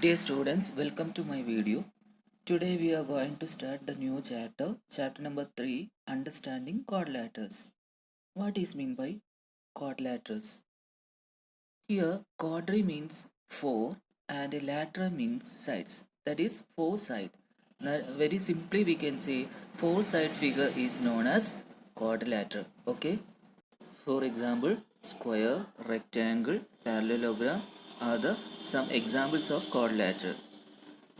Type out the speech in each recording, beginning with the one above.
Dear students, welcome to my video. Today we are going to start the new chapter number 3, Understanding Quadrilaterals. What is meant by quadrilaterals? Here, quadri means 4 and lateral means sides. That is 4 side. Now, very simply we can say 4 side figure is known as quadrilateral. Okay. For example, square, rectangle, parallelogram are the some examples of quadrilateral.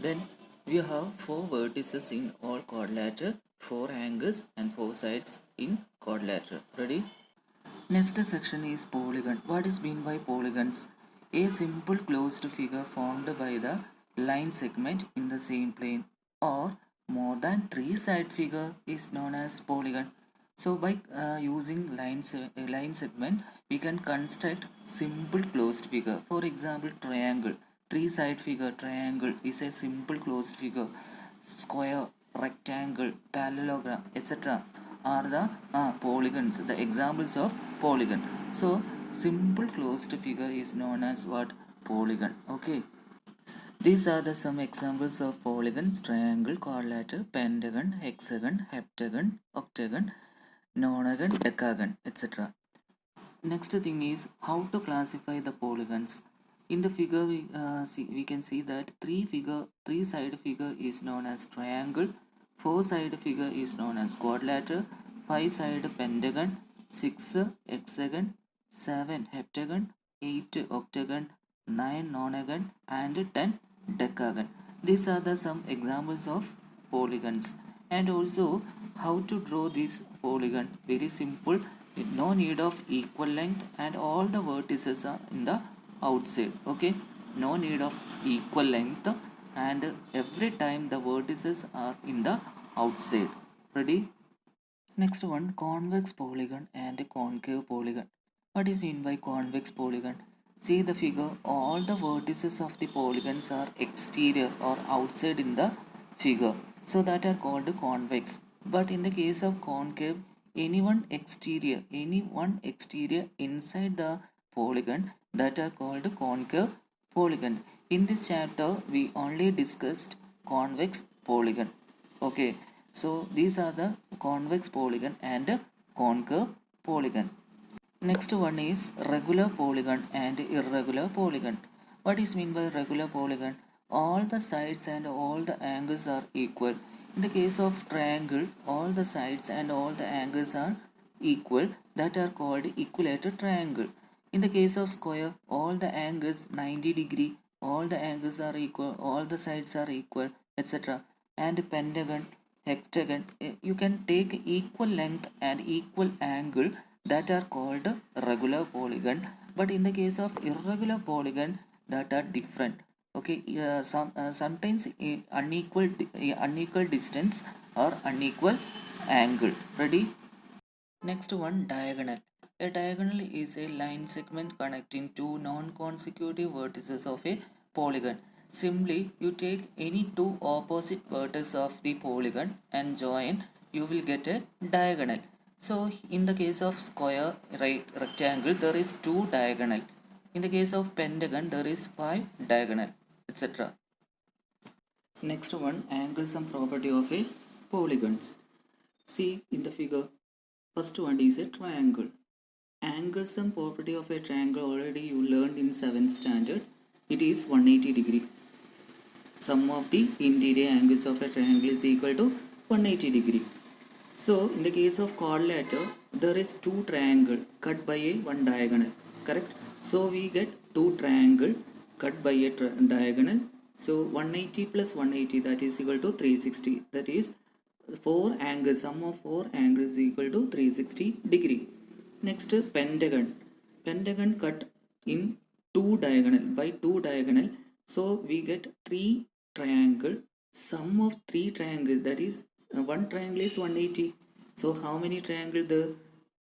Then we have 4 vertices in all quadrilateral, 4 angles and 4 sides in quadrilateral. Ready? Next section is polygon. What is meant by polygons? A simple closed figure formed by the line segment in the same plane or more than 3 side figure is known as polygon. So by using line segment, we can construct simple closed figure. For example, triangle. 3 side figure triangle is a simple closed figure. Square, rectangle, parallelogram, etc. are the polygons, the examples of polygon. So simple closed figure is known as what? Polygon. Okay. These are the some examples of polygons: triangle, quadrilateral, pentagon, hexagon, heptagon, octagon, nonagon, decagon, etc. Next thing is how to classify the polygons. In the figure we can see that three side figure is known as triangle, 4 side figure is known as quadrilateral, 5 side pentagon, 6 hexagon, 7 heptagon, 8 octagon, 9 nonagon and 10 decagon. These are the some examples of polygons. And also how to draw this polygon. Very simple. No need of equal length and all the vertices are in the outside. Okay, no need of equal length and every time the vertices are in the outside. Ready? Next one, convex polygon and concave polygon. What is meant by convex polygon? See the figure, all the vertices of the polygons are exterior or outside in the figure, so that are called convex. But in the case of concave, any one exterior inside the polygon, that are called concave polygon. In this chapter, we only discussed convex polygon. Okay, so these are the convex polygon and concave polygon. Next one is regular polygon and irregular polygon. What is meant by regular polygon? All the sides and all the angles are equal. In the case of triangle, all the sides and all the angles are equal, that are called equilateral triangle. In the case of square, all the angles 90 degree, all the angles are equal, all the sides are equal, etc. And pentagon, hexagon, you can take equal length and equal angle, that are called regular polygon. But in the case of irregular polygon, that are different. Okay, sometimes unequal distance or unequal angle. Ready? Next one, diagonal. A diagonal is a line segment connecting two non-consecutive vertices of a polygon. Simply, you take any two opposite vertices of the polygon and join, you will get a diagonal. So, in the case of square, rectangle, there is 2 diagonal. In the case of pentagon, there is 5 diagonal, etc. Next one, angles and property of a polygons. See in the figure, first one is a triangle. Angles and property of a triangle already you learned in 7th standard. It is 180 degree. Sum of the interior angles of a triangle is equal to 180 degree. So in the case of quadrilateral, there is 2 triangle cut by a 1 diagonal. Correct? So we get 2 triangle cut by a diagonal. So 180 plus 180, that is equal to 360. That is 4 angles, sum of 4 angles is equal to 360 degree. Next, pentagon. Pentagon cut in 2 diagonal by 2 diagonal. So we get 3 triangle. Sum of 3 triangles, that is one triangle is 180. So how many triangle there?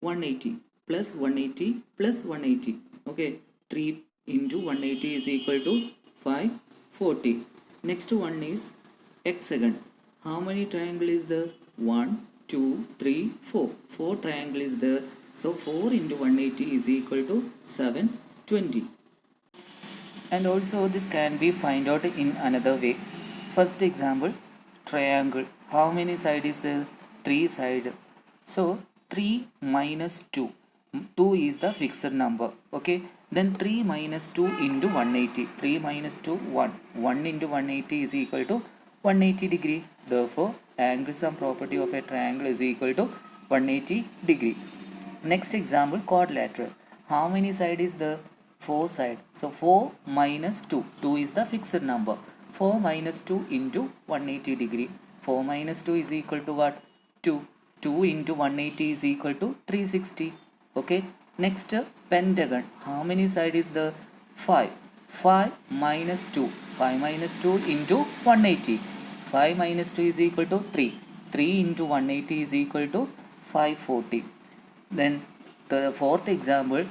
180 plus 180 plus 180. Okay, 3 into 180 is equal to 540. Next one is hexagon. How many triangle is there? 1, 2, 3, 4. 4 triangle is there. So 4 into 180 is equal to 720. And also this can be find out in another way. First example, triangle. How many side is there? 3 side. So 3 minus 2. 2 is the fixed number. Okay. Then 3 minus 2 into 180. 3 minus 2, 1. 1 into 180 is equal to 180 degree. Therefore, angle sum property of a triangle is equal to 180 degree. Next example, quadrilateral. How many side is the 4 side? So 4 minus 2. 2 is the fixed number. 4 minus 2 into 180 degree. 4 minus 2 is equal to what? 2. 2 into 180 is equal to 360. Okay. Next, pentagon. How many side is the 5? 5 minus 2. 5 minus 2 into 180. 5 minus 2 is equal to 3. 3 into 180 is equal to 540. Then the fourth example,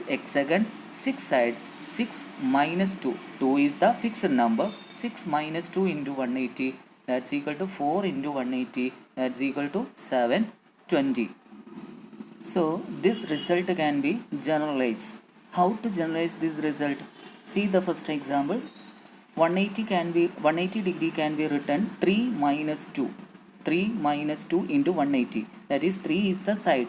hexagon, 6 side. 6 minus 2. 2 is the fixed number. 6 minus 2 into 180, that's equal to 4 into 180, that's equal to 720. So this result can be generalized. How to generalize this result? See the first example. 180 degree can be written 3 minus 2. 3 minus 2 into 180. That is 3 is the side.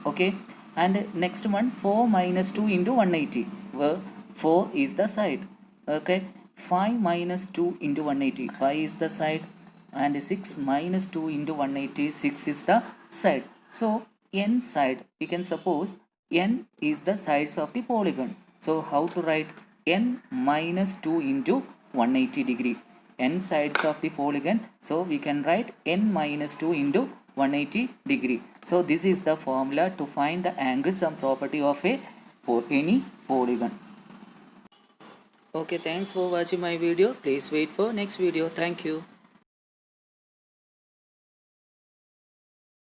Okay. And next one, 4 minus 2 into 180. Where 4 is the side. Okay. 5 minus 2 into 180. 5 is the side. And 6 minus 2 into 180. 6 is the side. So n side, we can suppose n is the sides of the polygon. So how to write? N minus 2 into 180 degree. N sides of the polygon. So we can write n minus 2 into 180 degree. So this is the formula to find the angle sum property of any polygon. Okay, thanks for watching my video. Please wait for next video. Thank you.